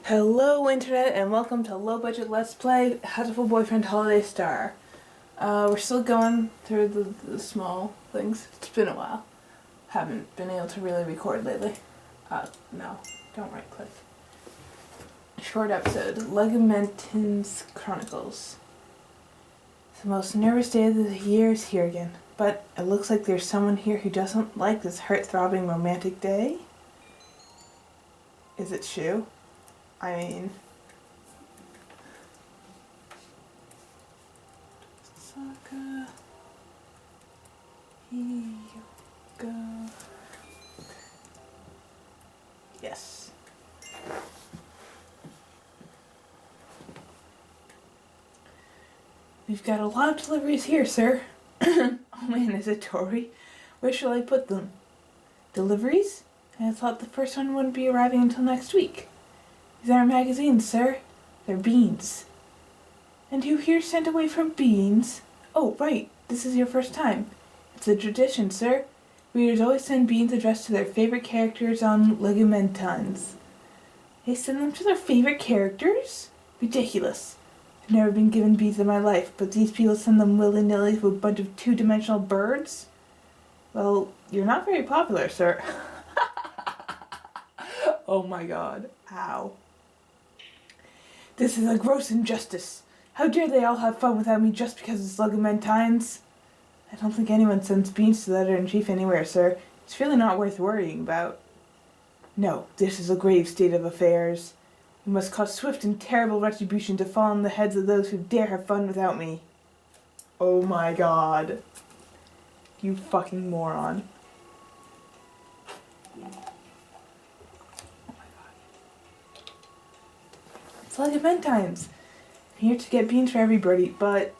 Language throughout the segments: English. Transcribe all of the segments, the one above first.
Hello Internet and welcome to Low Budget Let's Play Hatoful Boyfriend Holiday Star. We're still going through the small things. It's been a while. Haven't been able to really record lately. No, don't right click. Short episode, Legumentin's Chronicles. The most nervous day of the year is here again, but it looks like there's someone here who doesn't like this heart-throbbing romantic day. Is it Shu? I mean... Saka... Here you go... Yes. We've got a lot of deliveries here, sir. Oh man, is it Tori? Where shall I put them? Deliveries? I thought the first one wouldn't be arriving until next week. These aren't magazines, sir. They're beans. And you here sent away from beans? Oh, right. This is your first time. It's a tradition, sir. Readers always send beans addressed to their favorite characters on Legumentines. They send them to their favorite characters? Ridiculous. I've never been given beans in my life, but these people send them willy-nilly to a bunch of two-dimensional birds? Well, you're not very popular, sir. Oh my god. Ow. This is a gross injustice. How dare they all have fun without me just because it's Legumentines? I don't think anyone sends beans to the editor-in-chief anywhere, sir. It's really not worth worrying about. No, this is a grave state of affairs. We must cause swift and terrible retribution to fall on the heads of those who dare have fun without me. Oh my god. You fucking moron. It's Legumentines. I'm here to get beans for everybody, but...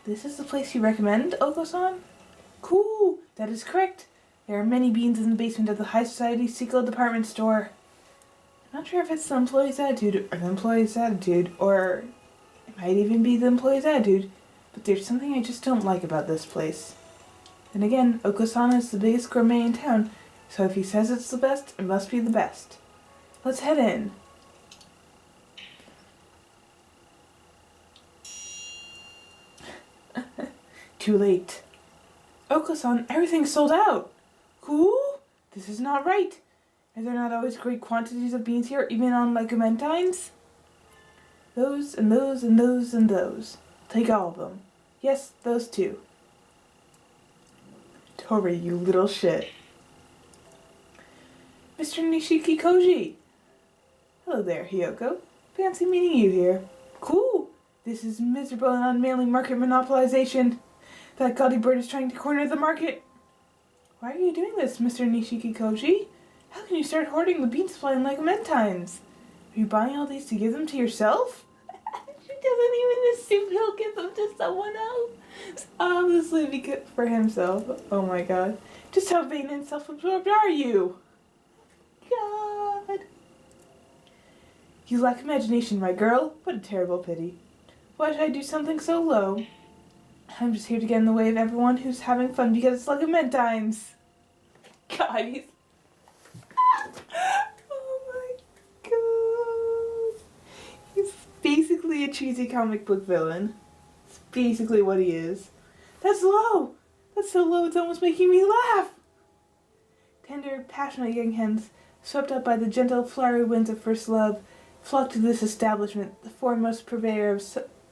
This is the place you recommend, Oko-san? Cool! That is correct. There are many beans in the basement of the High Society Sequel department store. I'm not sure if it's the employee's attitude or it might even be the employee's attitude, but there's something I just don't like about this place. And again, Oko-san is the biggest gourmet in town, so if he says it's the best, it must be the best. Let's head in. Too late. Oko-san, everything's sold out. Cool? This is not right. Are there not always great quantities of beans here, even on Legumentines? Those, and those, and those, and those. Take all of them. Yes, those too. Tori, you little shit. Mr. Nishiki Koji. Hello there, Hiyoko. Fancy meeting you here. Cool. This is miserable and unmanly market monopolization. That gaudy bird is trying to corner the market. Why are you doing this, Mr. Nishiki Koji? How can you start hoarding the bean supply in Legumentines? Are you buying all these to give them to yourself? She doesn't even assume he'll give them to someone else. Obviously, because for himself. Oh my god. Just how vain and self-absorbed are you? God. You lack imagination, my girl. What a terrible pity. Why should I do something so low? I'm just here to get in the way of everyone who's having fun because it's Legumentines. God, he's... Oh my god. He's basically a cheesy comic book villain. It's basically what he is. That's low! That's so low it's almost making me laugh! Tender, passionate young hens, swept up by the gentle, flowery winds of first love, flocked to this establishment, the foremost purveyor of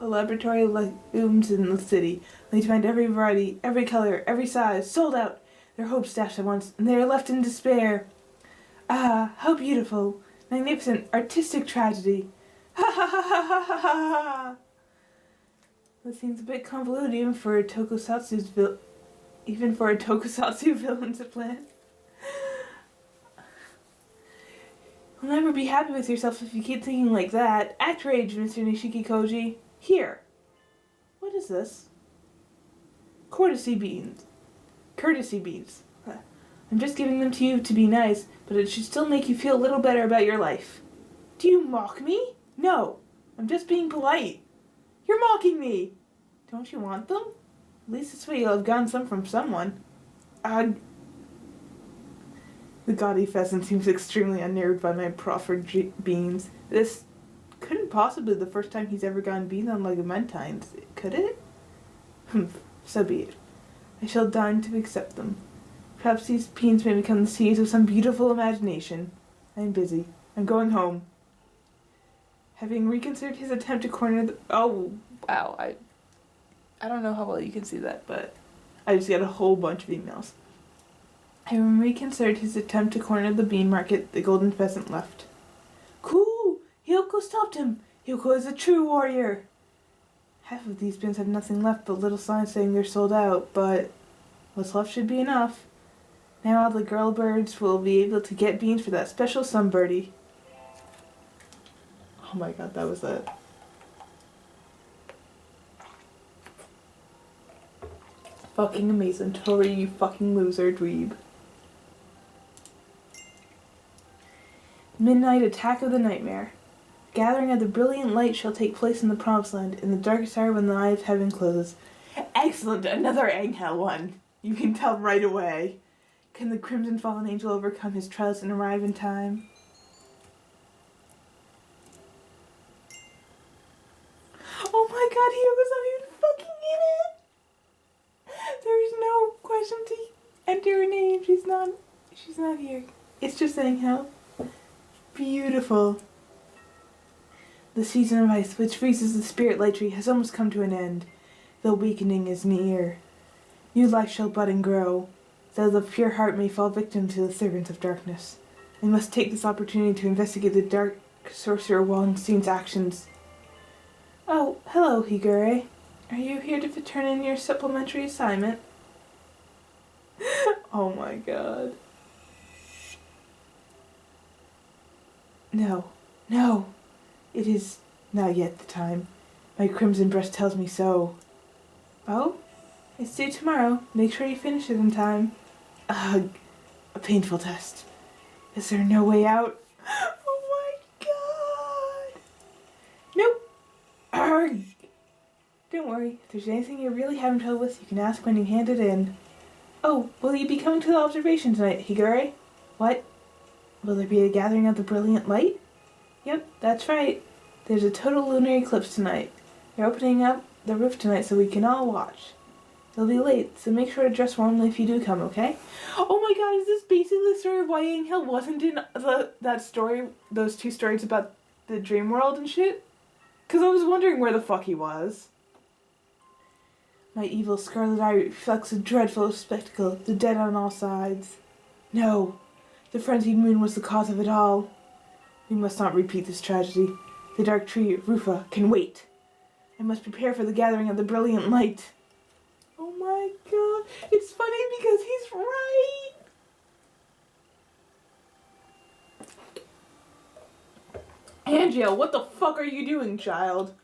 celebratory legumes in the city. They find every variety, every color, every size, sold out. Their hopes dashed at once, and they are left in despair. Ah, how beautiful, magnificent, artistic tragedy. Ha ha ha ha ha ha ha. That seems a bit convoluted even for a tokusatsu villain to plan. You'll never be happy with yourself if you keep thinking like that. Act rage, Mr. Nishiki Koji. Here. What is this? Courtesy beans. Courtesy beans. I'm just giving them to you to be nice, but it should still make you feel a little better about your life. Do you mock me? No. I'm just being polite. You're mocking me. Don't you want them? At least this way you'll have gotten some from someone. The gaudy pheasant seems extremely unnerved by my proffered beans. This couldn't possibly be the first time he's ever gotten beans on Legamentines, could it? Humph, so be it. I shall deign to accept them. Perhaps these beans may become the seeds of some beautiful imagination. I am busy. I'm going home. Having reconsidered his attempt to corner the... Oh, wow. I don't know how well you can see that, but I just got a whole bunch of emails. Having reconsidered his attempt to corner the bean market, the golden pheasant left. Cool! Hyoko stopped him! Hyoko is a true warrior! Half of these bins have nothing left but little signs saying they're sold out, but what's left should be enough. Now all the girl birds will be able to get beans for that special sunbirdie. Oh my god, that was it. Fucking amazing. Tori, you fucking loser, dweeb. Midnight Attack of the Nightmare. Gathering of the brilliant light shall take place in the Promised Land, in the darkest hour when the eye of heaven closes. Excellent! Another Angel one! You can tell right away. Can the Crimson Fallen Angel overcome his trials and arrive in time? Oh my god, Hyoko's not even fucking in it! There is no question to enter her name. She's not here. It's just saying how beautiful. The season of ice, which freezes the spirit light tree, has almost come to an end. The awakening is near. New life shall bud and grow, though the pure heart may fall victim to the servants of darkness. I must take this opportunity to investigate the dark sorcerer Wallenstein's actions. Oh, hello, Higure. Are you here to turn in your supplementary assignment? Oh my god. No. It is not yet the time. My crimson breast tells me so. Oh? It's due tomorrow. Make sure you finish it in time. Ugh. A painful test. Is there no way out? Oh my god. Nope. Arrgh. Don't worry. If there's anything you're really having trouble with, you can ask when you hand it in. Oh, will you be coming to the observation tonight, Higure? What? Will there be a gathering of the brilliant light? Yep, that's right. There's a total lunar eclipse tonight. They're opening up the roof tonight so we can all watch. It'll be late, so make sure to dress warmly if you do come, okay? Oh my god, is this basically the story of why Angel wasn't in that story, those two stories about the dream world and shit? Because I was wondering where the fuck he was. My evil scarlet eye reflects a dreadful spectacle, the dead on all sides. No, the frenzied moon was the cause of it all. We must not repeat this tragedy. The dark tree, Rufa, can wait. I must prepare for the gathering of the brilliant light. Oh my god, it's funny because he's right. Angel, what the fuck are you doing, child?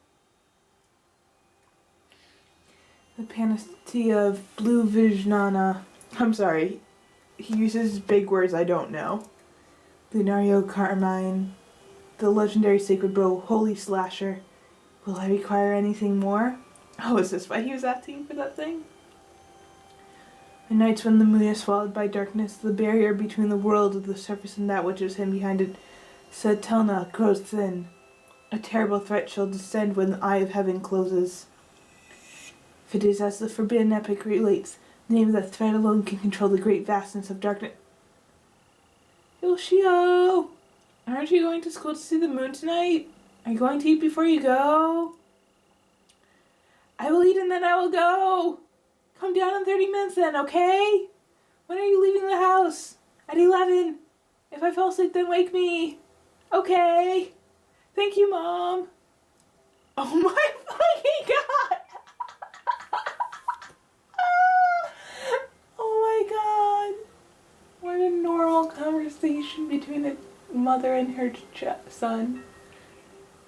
The panacea of Blue Vijnana. I'm sorry. He uses big words I don't know. Lunario Carmine. The legendary sacred bow, Holy Slasher. Will I require anything more? Oh, is this why he was asking for that thing? The nights when the moon is swallowed by darkness, the barrier between the world of the surface and that which is hidden behind it, Satana, grows thin. A terrible threat shall descend when the eye of heaven closes. If it is as the forbidden epic relates, the name of that threat alone can control the great vastness of darkness. Yoshio! Aren't you going to school to see the moon tonight? Are you going to eat before you go? I will eat and then I will go. Come down in 30 minutes then, okay? When are you leaving the house? At 11. If I fall asleep, then wake me. Okay. Thank you, Mom. Oh my fucking god. Oh my god. What a normal conversation between a mother and her son.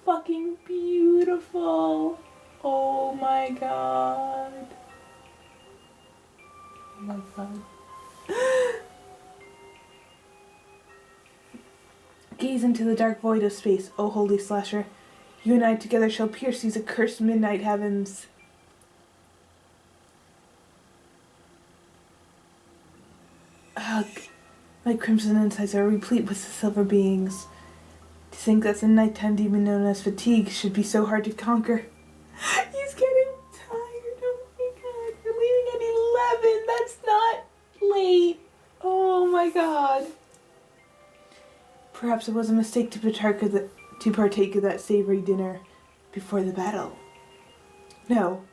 Fucking beautiful. Oh my god. Oh my god. Gaze into the dark void of space, O holy slasher. You and I together shall pierce these accursed midnight heavens. Ugh. My crimson insides are replete with the silver beings. To think that the nighttime demon known as fatigue should be so hard to conquer. He's getting tired. Oh my god. You're leaving at 11. That's not late. Oh my god. Perhaps it was a mistake to partake of that savory dinner before the battle. No,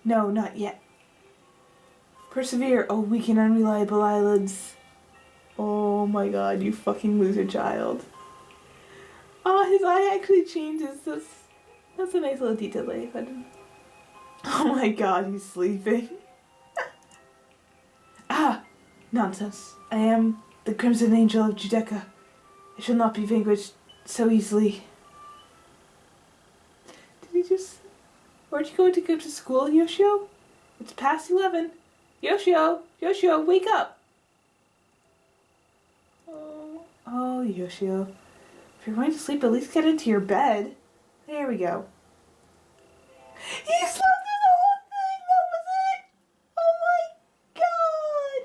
not yet. Persevere, oh weak and unreliable eyelids. Oh my god, you fucking loser child. Oh, his eye actually changes. That's a nice little detail that I found. Oh my god, he's sleeping. Ah, nonsense. I am the Crimson Angel of Judeca. I shall not be vanquished so easily. Aren't you going to go to school, Yoshio? It's past 11. Yoshio, wake up! Oh, Yoshio. If you're going to sleep, at least get into your bed. There we go. He slept through the whole thing! That was it! Oh my god!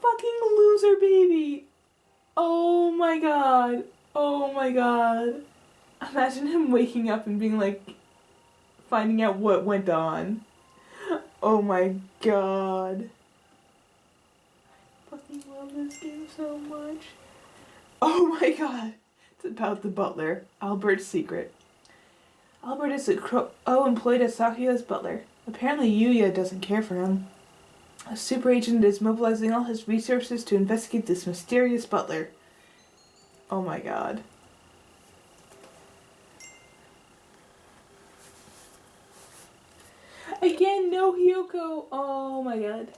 Fucking loser baby! Oh my god. Oh my god. Imagine him waking up and being like, finding out what went on. Oh my god. I fucking love this game so much. Oh my god. It's about the butler. Albert's secret. Albert is employed as Sakuya's butler. Apparently Yuya doesn't care for him. A super agent is mobilizing all his resources to investigate this mysterious butler. Oh my god. Again, no Hyoko. Oh my god.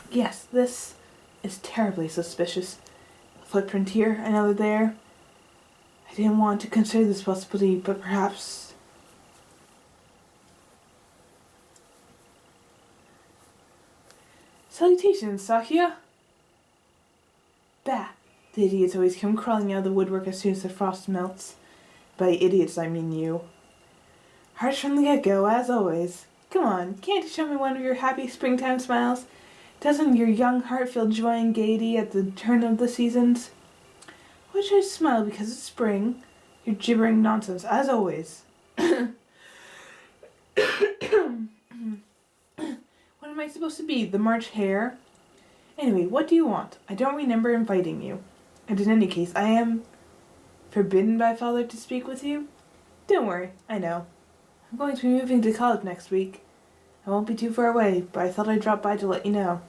Yes, this is terribly suspicious. A footprint here, another there. I didn't want to consider this possibility, but perhaps... Salutations, Sakuya! Bah! The idiots always come crawling out of the woodwork as soon as the frost melts. By idiots, I mean you. Harsh from the get-go, as always. Come on, can't you show me one of your happy springtime smiles? Doesn't your young heart feel joy and gaiety at the turn of the seasons? Why should I smile because it's spring? You're gibbering nonsense, as always. What am I supposed to be, the March Hare? Anyway, what do you want? I don't remember inviting you. And in any case, I am forbidden by Father to speak with you? Don't worry, I know. I'm going to be moving to college next week. I won't be too far away, but I thought I'd drop by to let you know.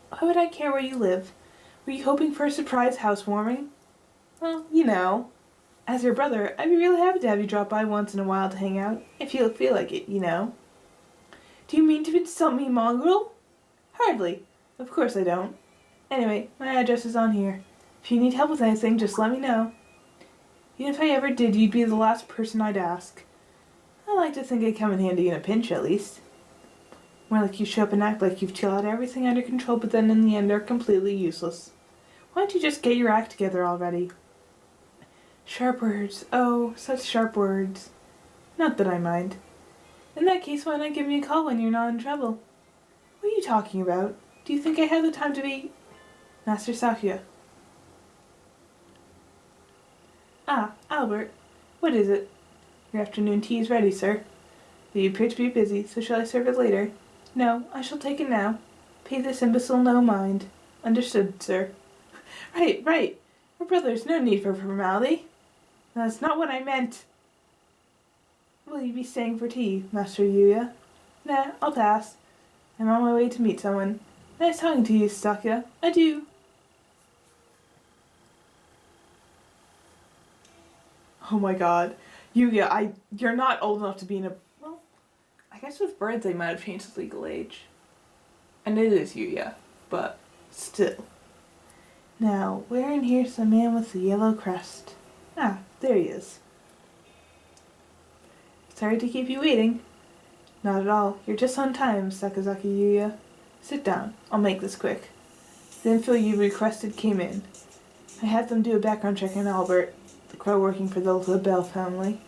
Why would I care where you live? Were you hoping for a surprise housewarming? Well, you know. As your brother, I'd be really happy to have you drop by once in a while to hang out, if you feel like it, you know. Do you mean to insult me, mongrel? Hardly. Of course I don't. Anyway, my address is on here. If you need help with anything, just let me know. Even if I ever did, you'd be the last person I'd ask. I like to think I'd come in handy in a pinch, at least. More like you show up and act like you've got everything under control, but then in the end are completely useless. Why don't you just get your act together already? Sharp words. Oh, such sharp words. Not that I mind. In that case, why not give me a call when you're not in trouble? What are you talking about? Do you think I have the time to be... Master Sakuya. Ah, Albert. What is it? Your afternoon tea is ready, sir. But you appear to be busy, so shall I serve it later? No, I shall take it now. Pay this imbecile no mind. Understood, sir. Right. We're brothers, no need for formality. That's not what I meant. Will you be staying for tea, Master Yuya? Nah, I'll pass. I'm on my way to meet someone. Nice talking to you, Sakuya. Adieu. Oh my god. Yuya, you're not old enough to be in a... Well, I guess with birds they might have changed the legal age. And it is Yuya, but still. Now, where in here's the man with the yellow crest? Ah, there he is. Sorry to keep you waiting. Not at all. You're just on time, Sakazaki Yuya. Sit down. I'll make this quick. The info you requested came in. I had them do a background check on Albert. the crow working for the LaBelle family.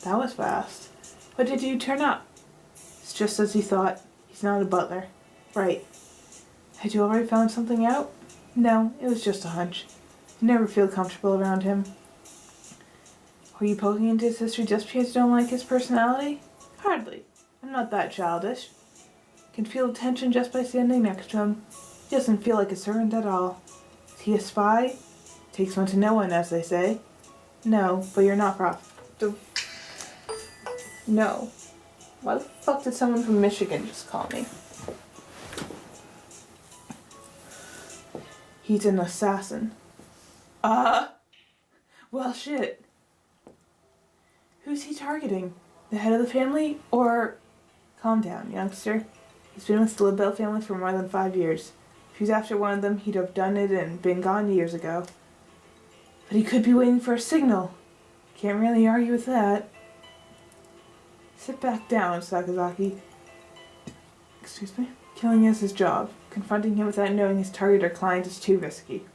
That was fast. What did you turn up? It's just as you thought. He's not a butler. Right. Had you already found something out? No, it was just a hunch. You never feel comfortable around him. Were you poking into his history just because you don't like his personality? Hardly. I'm not that childish. I can feel tension just by standing next to him. He doesn't feel like a servant at all. Is he a spy? Takes one to know one, as they say. No, but you're not No. Why the fuck did someone from Michigan just call me? He's an assassin. Well, shit. Who's he targeting? The head of the family? Or... Calm down, youngster. He's been with the LaBelle family for more than 5 years. If he was after one of them, he'd have done it and been gone years ago. But he could be waiting for a signal. Can't really argue with that. Sit back down, Sakazaki. Excuse me? Killing is his job. Confronting him without knowing his target or client is too risky.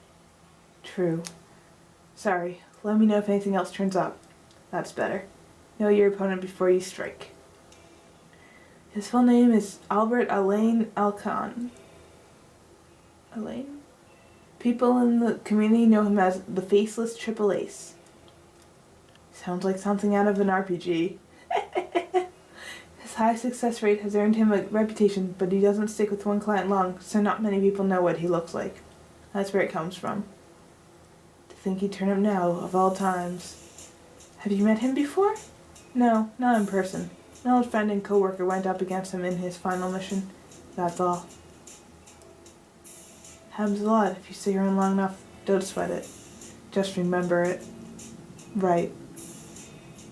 True. Sorry. Let me know if anything else turns up. That's better. Know your opponent before you strike. His full name is Albert Alain Alcan. Alain? People in the community know him as the Faceless Triple Ace. Sounds like something out of an RPG. His high success rate has earned him a reputation, but he doesn't stick with one client long, so not many people know what he looks like. That's where it comes from. To think he'd turn up now, of all times. Have you met him before? No, not in person. An old friend and co-worker went up against him in his final mission. That's all. Happens a lot. If you stay around long enough, don't sweat it. Just remember it. Right.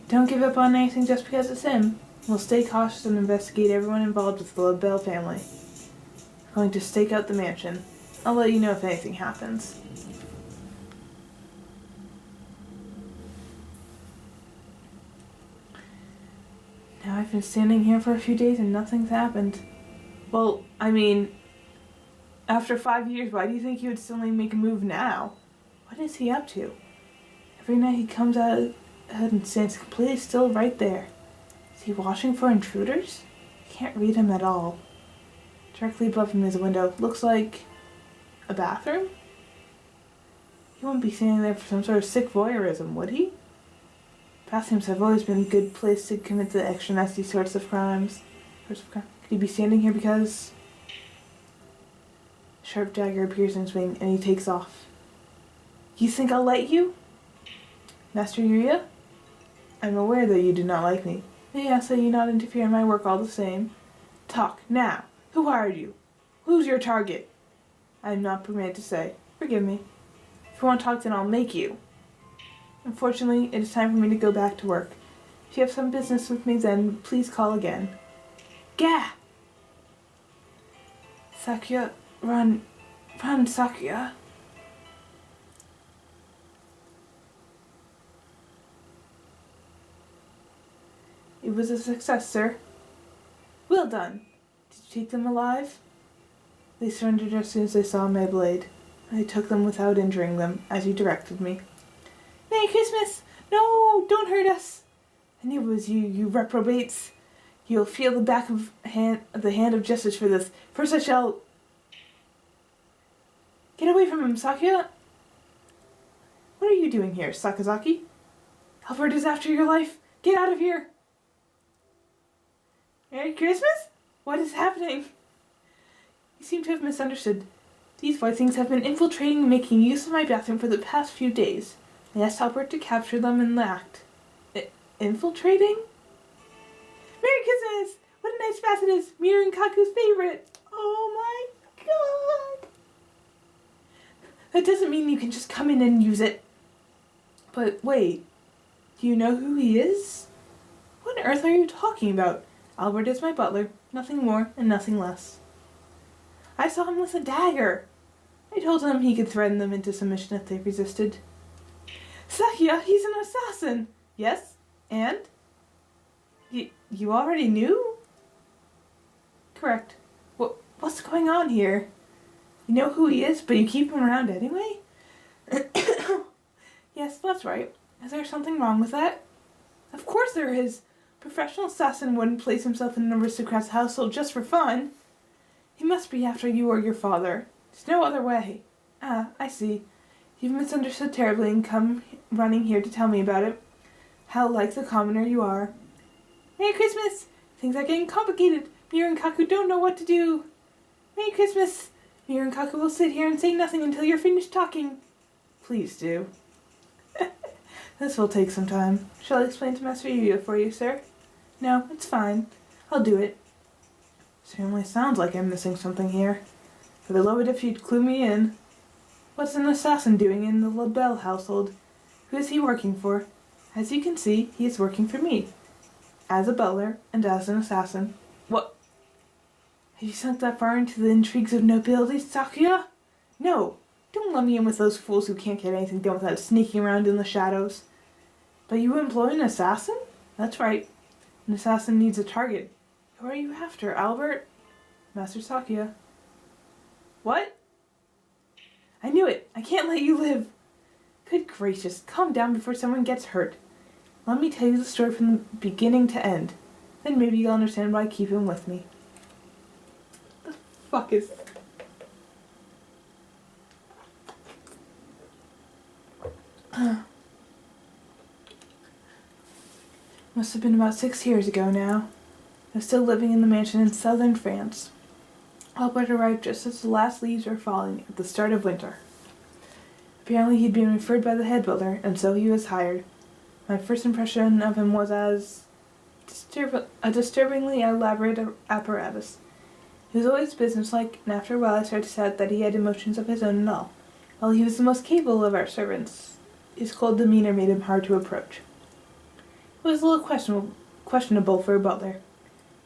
Don't give up on anything just because it's him. We'll stay cautious and investigate everyone involved with the LaBelle family. I'm going to stake out the mansion. I'll let you know if anything happens. Now I've been standing here for a few days and nothing's happened. Well, I mean, after 5 years, why do you think he would suddenly make a move now? What is he up to? Every night he comes out and stands completely still right there. Is he watching for intruders? I can't read him at all. Directly above him is a window. Looks like a bathroom? He wouldn't be standing there for some sort of sick voyeurism, would he? Bathrooms have always been a good place to commit the extra nasty sorts of crimes. Could he be standing here because... A sharp dagger appears in his wing and he takes off. You think I'll let you? Master Yuria? I'm aware that you do not like me. May I ask that you not interfere in my work all the same? Talk, now. Who hired you? Who's your target? I am not permitted to say. Forgive me. If you want to talk, then I'll make you. Unfortunately, it is time for me to go back to work. If you have some business with me, then please call again. Gah! Sakya, run. Run, Sakya. It was a success, sir. Well done. Did you take them alive? They surrendered as soon as they saw my blade. I took them without injuring them, as you directed me. Merry Christmas! No, don't hurt us! I knew it was you, you reprobates. You'll feel the back of the hand of justice for this. First I shall... Get away from him, Sakya! What are you doing here, Sakazaki? Albert is after your life. Get out of here! Merry Christmas? What is happening? You seem to have misunderstood. These white things have been infiltrating and making use of my bathroom for the past few days. I asked Albert to capture them in the act. Infiltrating? Merry Christmas! What a nice bath it is! Miru and Kaku's favorite! Oh my god! That doesn't mean you can just come in and use it. But wait, do you know who he is? What on earth are you talking about? Albert is my butler, nothing more and nothing less. I saw him with a dagger. I told him he could threaten them into submission if they resisted. Sakya, he's an assassin! Yes, and? You already knew? Correct. What's going on here? You know who he is, but you keep him around anyway? Yes, that's right. Is there something wrong with that? Of course there is. A professional assassin wouldn't place himself in an aristocrat's household just for fun. He must be after you or your father. There's no other way. Ah, I see. You've misunderstood terribly and come running here to tell me about it. How like the commoner you are. Merry Christmas! Things are getting complicated. Miru and Kaku don't know what to do. Merry Christmas! Miru and Kaku will sit here and say nothing until you're finished talking. Please do. This will take some time. Shall I explain to Master Yuya for you, sir? No, it's fine. I'll do it. Certainly sounds like I'm missing something here. I'd be loved if you'd clue me in. What's an assassin doing in the LaBelle household? Who is he working for? As you can see, he is working for me. As a butler and as an assassin. What? Have you sunk that far into the intrigues of nobility, Sakuya? No! Don't let me in with those fools who can't get anything done without sneaking around in the shadows. But you employ an assassin? That's right. An assassin needs a target. Who are you after, Albert? Master Sakuya. What? I knew it. I can't let you live. Good gracious, calm down before someone gets hurt. Let me tell you the story from the beginning to end. Then maybe you'll understand why I keep him with me. The fuck is... Must have been about 6 years ago now. I was still living in the mansion in southern France. Albert arrived just as the last leaves were falling at the start of winter. Apparently he'd been referred by the head butler, and so he was hired. My first impression of him was as a disturbingly elaborate apparatus. He was always businesslike, and after a while I started to doubt that he had emotions of his own and all. While he was the most capable of our servants, his cold demeanor made him hard to approach. It was a little questionable for a butler.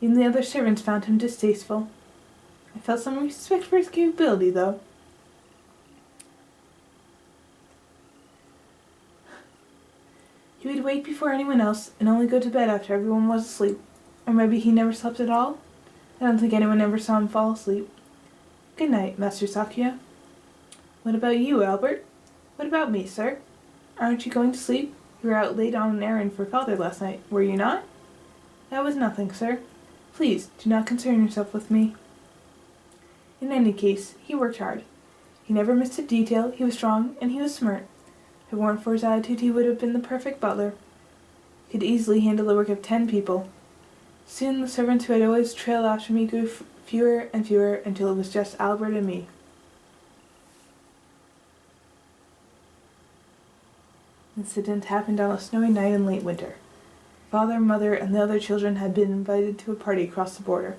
Even the other servants found him distasteful. I felt some respect for his capability, though. He would wake before anyone else, and only go to bed after everyone was asleep. Or maybe he never slept at all? I don't think anyone ever saw him fall asleep. Good night, Master Sakuya. What about you, Albert? What about me, sir? Aren't you going to sleep? You were out late on an errand for father last night, were you not? That was nothing, sir. Please, do not concern yourself with me. In any case, he worked hard. He never missed a detail, he was strong, and he was smart. If it weren't for his attitude, he would have been the perfect butler. He could easily handle the work of 10 people. Soon the servants who had always trailed after me grew fewer and fewer until it was just Albert and me. The incident happened on a snowy night in late winter. Father, mother, and the other children had been invited to a party across the border.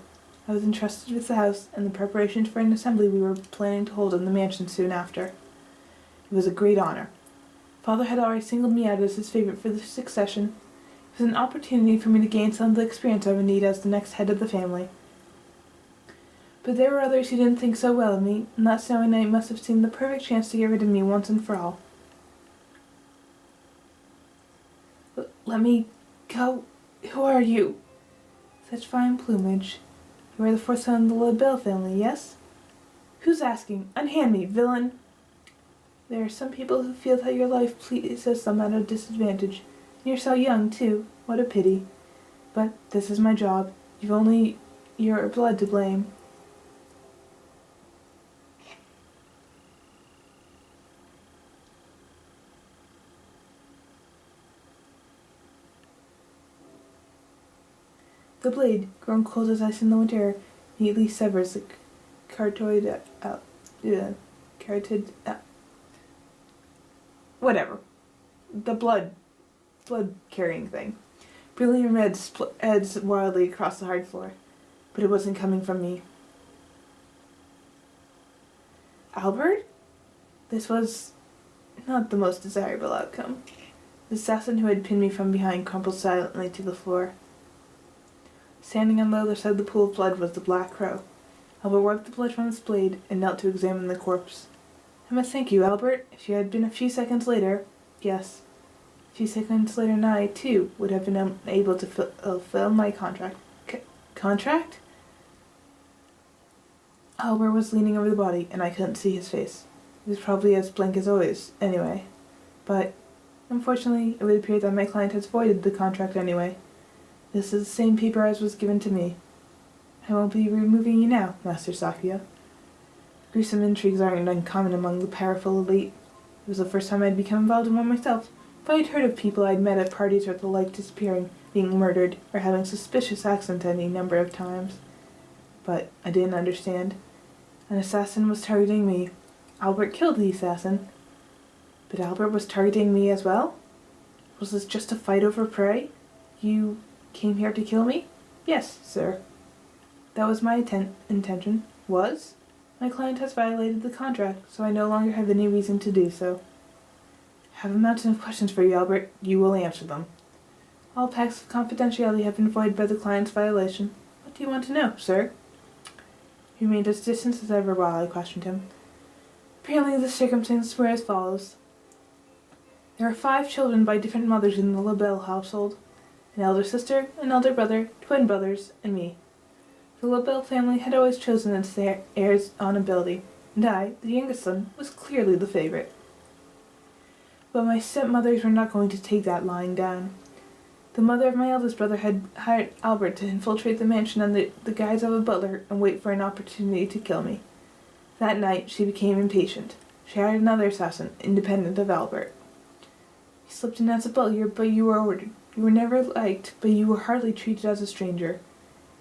I was entrusted with the house and the preparations for an assembly we were planning to hold in the mansion soon after. It was a great honor. Father had already singled me out as his favorite for the succession. It was an opportunity for me to gain some of the experience I would need as the next head of the family. But there were others who didn't think so well of me, and that snowy night must have seemed the perfect chance to get rid of me once and for all. Let me go. Who are you? Such fine plumage. You are the fourth son of the LaBelle family, yes? Who's asking? Unhand me, villain! There are some people who feel that your life places them at a disadvantage. You're so young, too. What a pity. But this is my job. You've only your blood to blame. The blade, grown cold as ice in the winter, neatly severs the carotid whatever. The blood-carrying thing. Brilliant red heads wildly across the hard floor. But it wasn't coming from me. Albert? This was not the most desirable outcome. The assassin who had pinned me from behind crumpled silently to the floor. Standing on the other side of the pool of blood was the Black Crow. Albert wiped the blood from his blade and knelt to examine the corpse. I must thank you, Albert. If you had been a few seconds later... Yes. A few seconds later, and I, too, would have been unable to fulfill my contract. Contract? Albert was leaning over the body, and I couldn't see his face. He was probably as blank as always, anyway. But Unfortunately, it would appear that my client has voided the contract anyway. This is the same paper as was given to me. I won't be removing you now, Master Sakuya. Gruesome intrigues aren't uncommon among the powerful elite. It was the first time I'd become involved in one myself, but I'd heard of people I'd met at parties or the like disappearing, being murdered, or having suspicious accidents any number of times. But I didn't understand. An assassin was targeting me. Albert killed the assassin. But Albert was targeting me as well? Was this just a fight over prey? You came here to kill me? Yes, sir. That was my intention. Was? My client has violated the contract, so I no longer have any reason to do so. I have a mountain of questions for you, Albert. You will answer them. All pacts of confidentiality have been voided by the client's violation. What do you want to know, sir? He remained as distant as ever while I questioned him. Apparently the circumstances were as follows. There are 5 children by different mothers in the LaBelle household. An elder sister, an elder brother, twin brothers, and me. The LaBelle family had always chosen its heirs on ability, and I, the youngest son, was clearly the favorite. But my stepmothers were not going to take that lying down. The mother of my eldest brother had hired Albert to infiltrate the mansion under the guise of a butler and wait for an opportunity to kill me. That night she became impatient. She hired another assassin, independent of Albert. He slipped in as a butler, but you were ordered. You were never liked, but you were hardly treated as a stranger.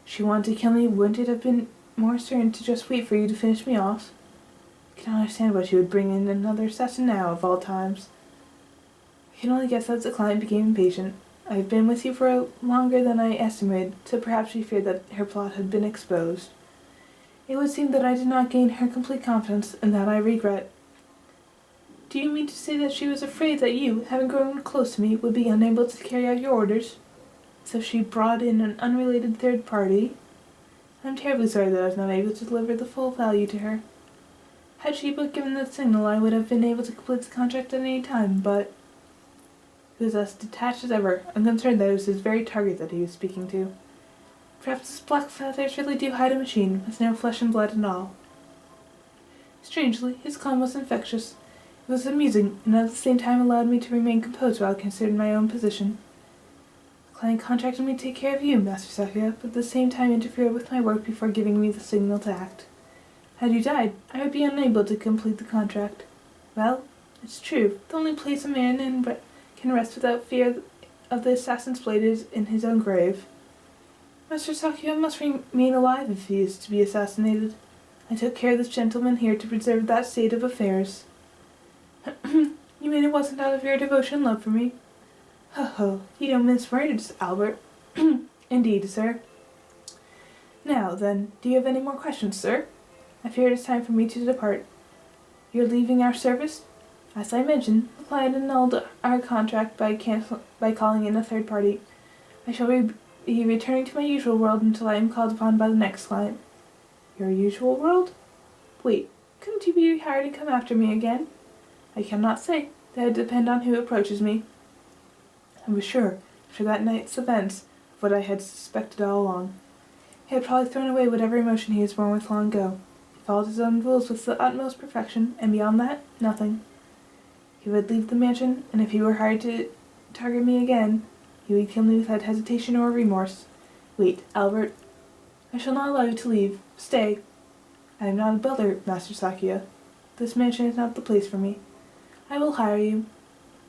She wanted to kill me. Wouldn't it have been more certain to just wait for you to finish me off? I can understand why she would bring in another assassin now, of all times. I can only guess that the client became impatient. I have been with you for longer than I estimated, so perhaps she feared that her plot had been exposed. It would seem that I did not gain her complete confidence, and that I regret. Do you mean to say that she was afraid that you, having grown close to me, would be unable to carry out your orders? So she brought in an unrelated third party? I'm terribly sorry that I was not able to deliver the full value to her. Had she but given the signal, I would have been able to complete the contract at any time, but... He was as detached as ever, unconcerned that it was his very target that he was speaking to. Perhaps his black feathers really do hide a machine, with no flesh and blood and all. Strangely, his calm was infectious. It was amusing, and at the same time allowed me to remain composed while considering my own position. The client contracted me to take care of you, Master Sakuya, but at the same time interfered with my work before giving me the signal to act. Had you died, I would be unable to complete the contract. Well, it's true. The only place a man can rest without fear of the assassin's blade is in his own grave. Master Sakuya must remain alive if he is to be assassinated. I took care of this gentleman here to preserve that state of affairs. You mean it wasn't out of your devotion and love for me? Ho, you don't mince words, Albert. Indeed, sir. Now, then, do you have any more questions, sir? I fear it is time for me to depart. You're leaving our service? As I mentioned, the client annulled our contract by calling in a third party. I shall be returning to my usual world until I am called upon by the next client. Your usual world? Wait, couldn't you be hired and come after me again? I cannot say. That would depend on who approaches me. I was sure, after that night's events, of what I had suspected all along. He had probably thrown away whatever emotion he was born with long ago. He followed his own rules with the utmost perfection, and beyond that, nothing. He would leave the mansion, and if he were hired to target me again, he would kill me without hesitation or remorse. Wait, Albert. I shall not allow you to leave. Stay. I am not a butler, Master Sakuya. This mansion is not the place for me. I will hire you.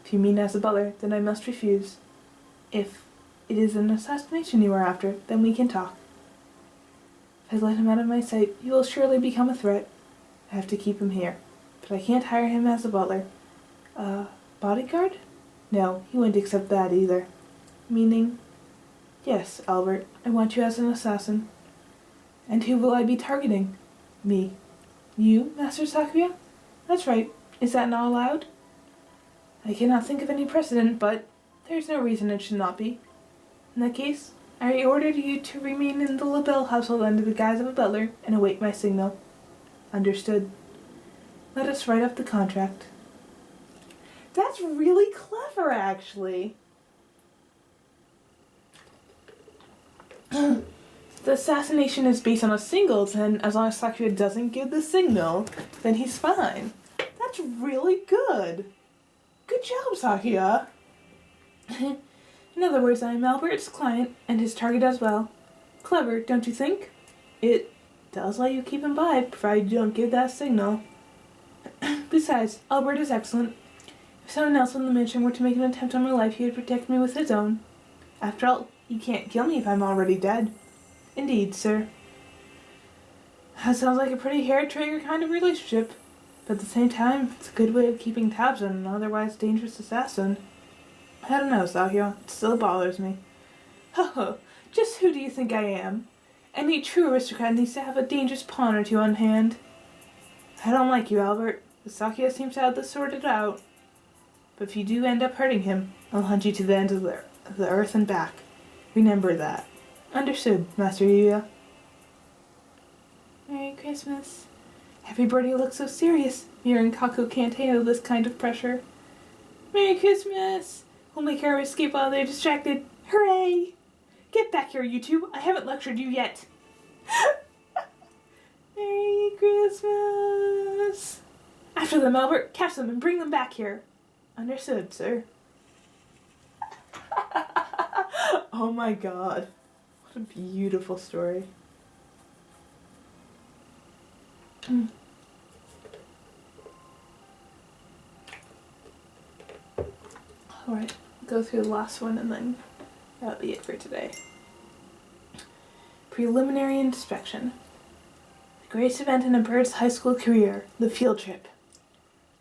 If you mean as a butler, then I must refuse. If it is an assassination you are after, then we can talk. If I let him out of my sight, he will surely become a threat. I have to keep him here, but I can't hire him as a butler. Bodyguard? No, he wouldn't accept that either. Meaning? Yes, Albert, I want you as an assassin. And who will I be targeting? Me. You, Master Sakuya? That's right. Is that not allowed? I cannot think of any precedent, but there is no reason it should not be. In that case, I ordered you to remain in the LaBelle household under the guise of a butler and await my signal. Understood. Let us write up the contract. That's really clever, actually. The assassination is based on a signal, and as long as Sakuya doesn't give the signal, then he's fine. That's really good. Good job, Sakia. In other words, I am Albert's client and his target as well. Clever, don't you think? It does let you keep him by, provided you don't give that signal. Besides, Albert is excellent. If someone else on the mission were to make an attempt on my life, he would protect me with his own. After all, he can't kill me if I'm already dead. Indeed, sir. That sounds like a pretty hair-trigger kind of relationship. But at the same time, it's a good way of keeping tabs on an otherwise dangerous assassin. I don't know, Sakyo. It still bothers me. Ho, just who do you think I am? Any true aristocrat needs to have a dangerous pawn or two on hand. I don't like you, Albert, but Sakyo seems to have this sorted out. But if you do end up hurting him, I'll hunt you to the ends of the earth and back. Remember that. Understood, Master Yuya. Merry Christmas. Everybody looks so serious. Mira and Kaku can't handle this kind of pressure. Merry Christmas! We'll make our escape while they're distracted. Hooray! Get back here, you two. I haven't lectured you yet. Merry Christmas! After them, Albert. Catch them and bring them back here. Understood, sir. Oh my god. What a beautiful story. Alright, go through the last one and then that'll be it for today. Preliminary inspection. The greatest event in a bird's high school career, the field trip.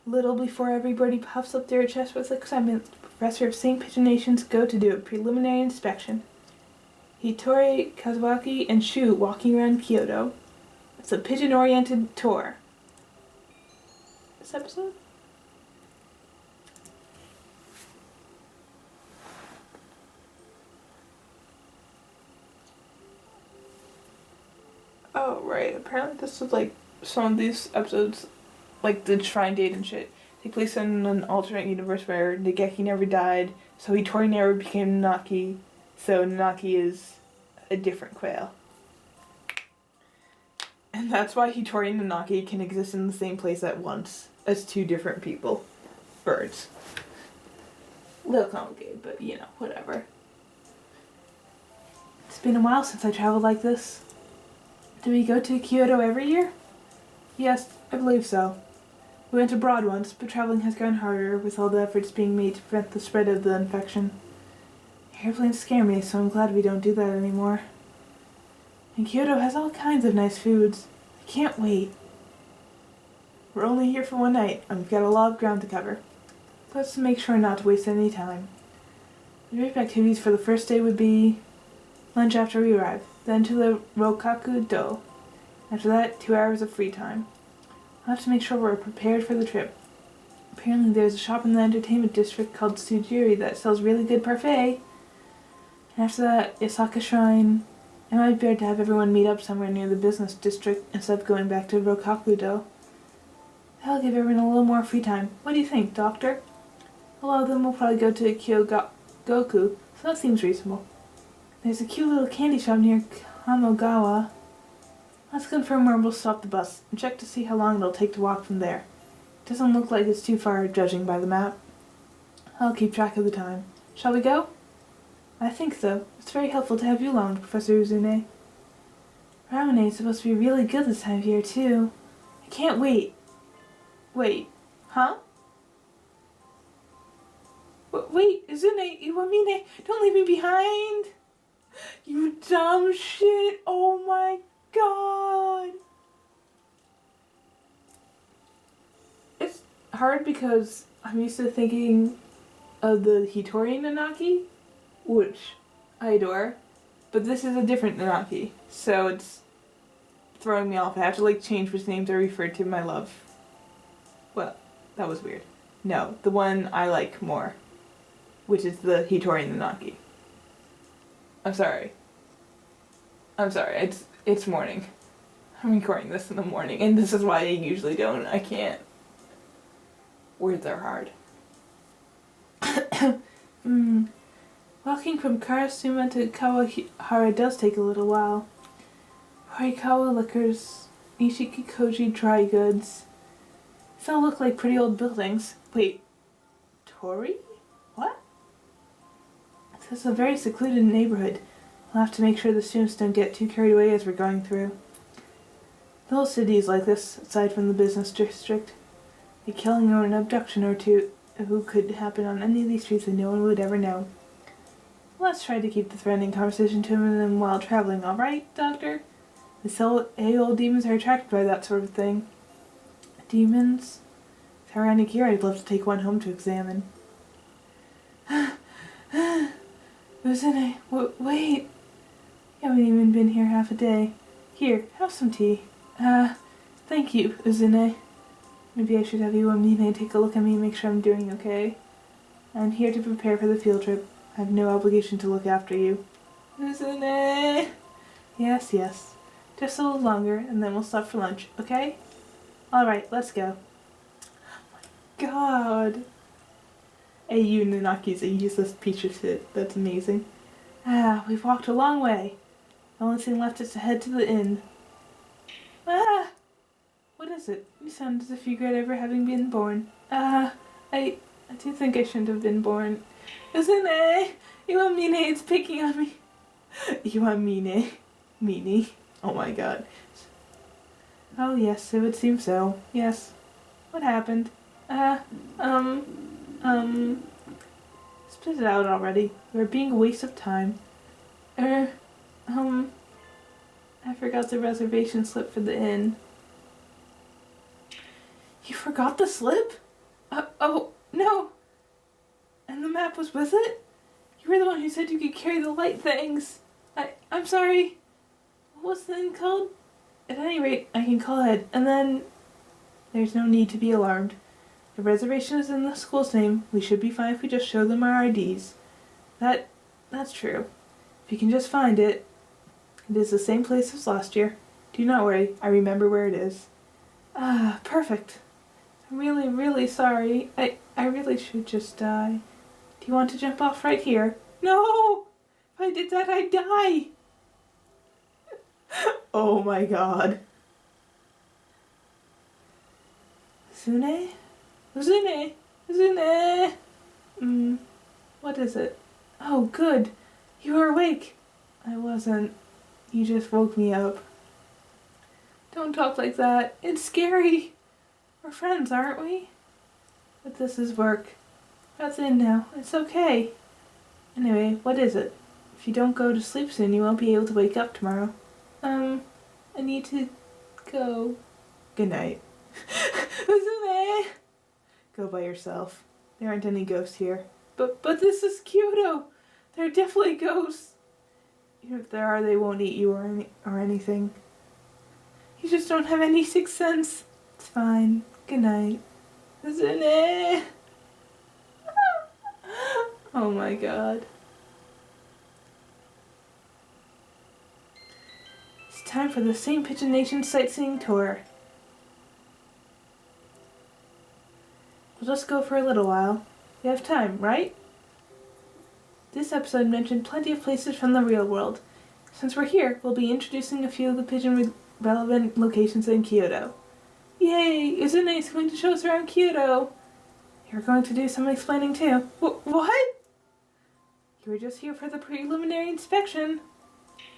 Little before everybody puffs up their chest with excitement, the professor of St. Pigeonations go to do a preliminary inspection. Hitori, Kazuaki, and Shu walking around Kyoto. It's a pigeon-oriented tour. This episode? Oh, right. Apparently this was like some of these episodes, like the shrine date and shit, take place in an alternate universe where Nageki never died, so Hitori never became Nanaki, so Nanaki is a different quail. And that's why Hitori and Nanaki can exist in the same place at once as two different people. Birds. A little complicated, but you know, whatever. It's been a while since I traveled like this. Do we go to Kyoto every year? Yes, I believe so. We went abroad once, but traveling has gone harder with all the efforts being made to prevent the spread of the infection. Airplanes scare me, so I'm glad we don't do that anymore. And Kyoto has all kinds of nice foods. I can't wait. We're only here for one night, and we've got a lot of ground to cover. Let's make sure not to waste any time. The brief activities for the first day would be lunch after we arrive, then to the Rokaku-do. After that, 2 hours of free time. I'll have to make sure we're prepared for the trip. Apparently there's a shop in the entertainment district called Tsujiri that sells really good parfait. And after that, Isaka Shrine. It might be better to have everyone meet up somewhere near the business district instead of going back to Rokaku-do. That'll give everyone a little more free time. What do you think, Doctor? A lot of them will probably go to Kyogoku, so that seems reasonable. There's a cute little candy shop near Kamogawa. Let's confirm where we'll stop the bus and check to see how long it'll take to walk from there. It doesn't look like it's too far, judging by the map. I'll keep track of the time. Shall we go? I think so. It's very helpful to have you along, Professor Uzune. Ramen is supposed to be really good this time of year, too. I can't wait. Wait, huh? Wait, Uzune, Iwamine, don't leave me behind! You dumb shit! Oh my god! It's hard because I'm used to thinking of the Hitori Nanaki, which I adore, but this is a different Nanaki, so it's throwing me off. I have to like change which names I refer to my love. Well, that was weird. No, the one I like more, which is the Hitori Nanaki. I'm sorry. It's morning. I'm recording this in the morning, and this is why I usually don't. I can't. Words are hard. Walking from Karasuma to Kawahara does take a little while. Horikawa Liquors, Nishiki-koji Dry Goods. These all look like pretty old buildings. Wait, Laboratory? What? This is a very secluded neighborhood. We'll have to make sure the students don't get too carried away as we're going through. The whole city is like this, aside from the business district. A killing or an abduction or two who could happen on any of these streets and no one would ever know. Let's try to keep the threatening conversation to them while traveling, alright, Doctor? The old demons are attracted by that sort of thing. Demons? If I were any here, I'd love to take one home to examine. Uzune, wait. You haven't even been here half a day. Here, have some tea. Thank you, Uzune. Maybe I should have you and Mine take a look at me and make sure I'm doing okay. I'm here to prepare for the field trip. I have no obligation to look after you. Uzune! Yes. Just a little longer, and then we'll stop for lunch, okay? Alright, let's go. Oh my god. Hey, you Nanaki's a useless piece of shit. That's amazing. We've walked a long way. The only thing left is to head to the inn. What is it? You sound as if you regret ever having been born. I do think I shouldn't have been born. Uzune! You want Mine? It's picking on me. You want Mine? Meanie? Oh my god. Oh yes, it would seem so. Yes. What happened? Spit it out already. You're being a waste of time. I forgot the reservation slip for the inn. You forgot the slip? Oh, no. And the map was with it? You were the one who said you could carry the light things. I'm sorry. What was the inn called? At any rate, I can call ahead, and then... There's no need to be alarmed. The reservation is in the school's name. We should be fine if we just show them our IDs. That's true. If you can just find it. It is the same place as last year. Do not worry, I remember where it is. Perfect. I'm really, really sorry. I really should just die. Do you want to jump off right here? No! If I did that, I'd die! Oh my god. Uzune? What is it? Oh, good. You are awake. I wasn't. You just woke me up. Don't talk like that. It's scary. We're friends, aren't we? But this is work. That's in now. It's okay. Anyway, what is it? If you don't go to sleep soon, you won't be able to wake up tomorrow. I need to go. Good night. Uzune! Go by yourself. There aren't any ghosts here. But this is Kyoto. There are definitely ghosts. Even if there are, they won't eat you or anything. You just don't have any sixth sense. It's fine. Good night. Uzune! Oh my god. It's time for the St. Pigeon Nation sightseeing tour. We'll just go for a little while. We have time, right? This episode mentioned plenty of places from the real world. Since we're here, we'll be introducing a few of the pigeon-relevant locations in Kyoto. Yay! Uzune is going to show us around Kyoto! You're going to do some explaining too. What? You were just here for the preliminary inspection.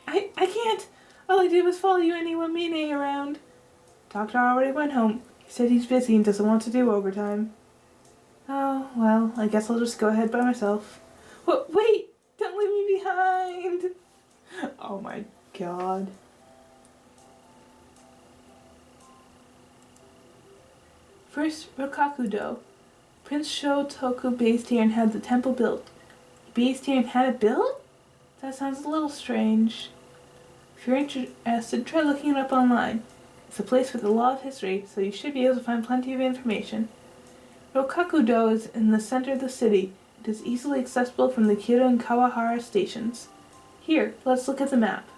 I can't! All I did was follow you and anyone meaning around. Doctor already went home. He said he's busy and doesn't want to do overtime. Oh, well, I guess I'll just go ahead by myself. Wait! Don't leave me behind! Oh my god. First, Rokakudo. Prince Shotoku based here and had the temple built. He based here and had it built? That sounds a little strange. If you're interested, try looking it up online. It's a place with a lot of history, so you should be able to find plenty of information. Rokakudo is in the center of the city. It is easily accessible from the Kyoto and Kawahara stations. Here, let's look at the map.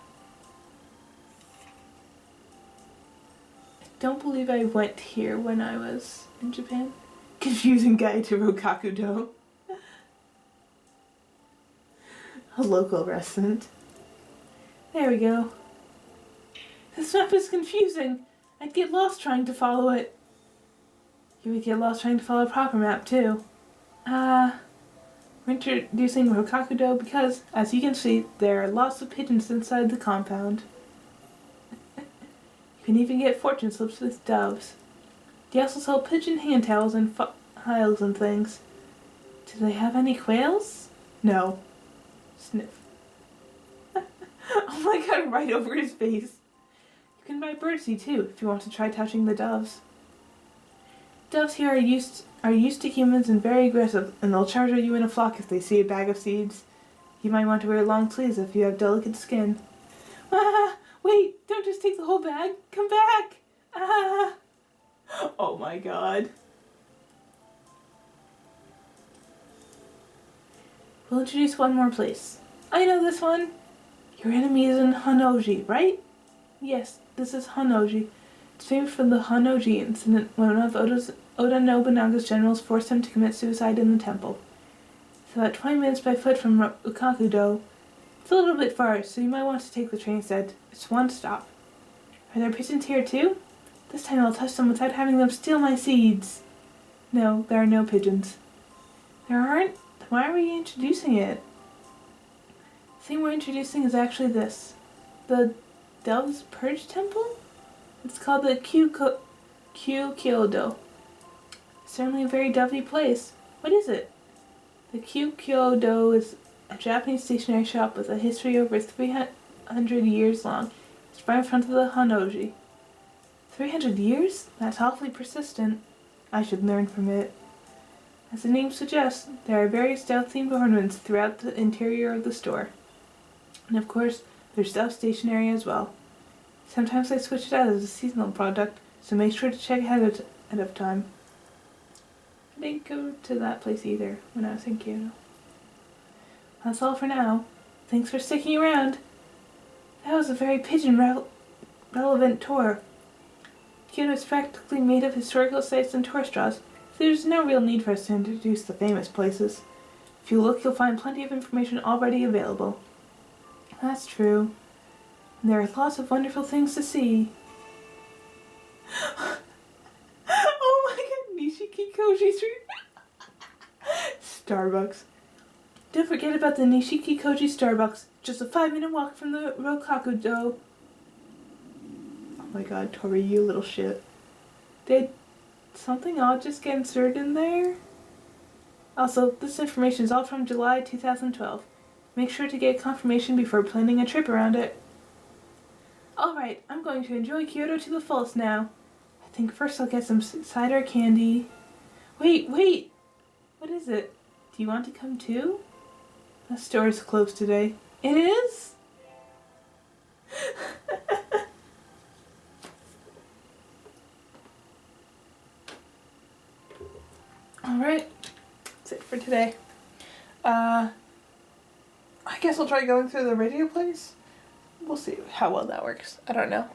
I don't believe I went here when I was in Japan. Confusing guide to Rokakudo. A local resident. There we go. This map is confusing. I'd get lost trying to follow it. You would get lost trying to follow a proper map, too. We're introducing Rokakudo because, as you can see, there are lots of pigeons inside the compound. You can even get fortune slips with doves. They also sell pigeon hand towels and files and things. Do they have any quails? No. Sniff. Oh my god, right over his face. You can buy birdseed too, if you want to try touching the doves. Doves here are used to humans and very aggressive, and they'll charge at you in a flock if they see a bag of seeds. You might want to wear long sleeves if you have delicate skin. Ah! Wait! Don't just take the whole bag! Come back! Ah! Oh my god. We'll introduce one more place. I know this one! Your enemy is in Honnoji, right? Yes, this is Honnoji. It's famous for the Honnoji incident when one of Oda Nobunaga's generals forced him to commit suicide in the temple. It's about 20 minutes by foot from Rokakudo. It's a little bit far, so you might want to take the train instead. It's one stop. Are there pigeons here too? This time I'll touch them without having them steal my seeds. No, there are no pigeons. There aren't? Then why are we introducing it? The thing we're introducing is actually this. The Dove's Purge Temple? It's called the Kyokyodo. Certainly a very dovey place. What is it? The Kyokyodo is a Japanese stationery shop with a history over 300 years long. It's right in front of the Honnoji. 300 years? That's awfully persistent. I should learn from it. As the name suggests, there are various Dove-themed ornaments throughout the interior of the store. And of course, there's Dove stationery as well. Sometimes I switch it out as a seasonal product, so make sure to check ahead of time. I didn't go to that place either when I was in Kyoto. That's all for now. Thanks for sticking around. That was a very pigeon-relevant tour. Kyoto is practically made of historical sites and tourist draws, so there's no real need for us to introduce the famous places. If you look, you'll find plenty of information already available. That's true. And there are lots of wonderful things to see. Oh my god, Nishiki Koji Street. Starbucks. Don't forget about the Nishiki Koji Starbucks, just a 5-minute walk from the Rokakudo. Oh my god, Tori, you little shit. Did something odd just get inserted in there? Also, this information is all from July 2012. Make sure to get confirmation before planning a trip around it. Alright, I'm going to enjoy Kyoto to the fullest now. I think first I'll get some cider candy. Wait! What is it? Do you want to come too? The store is closed today. It is? Alright, that's it for today. I guess I'll try going through the radio plays. We'll see how well that works. I don't know.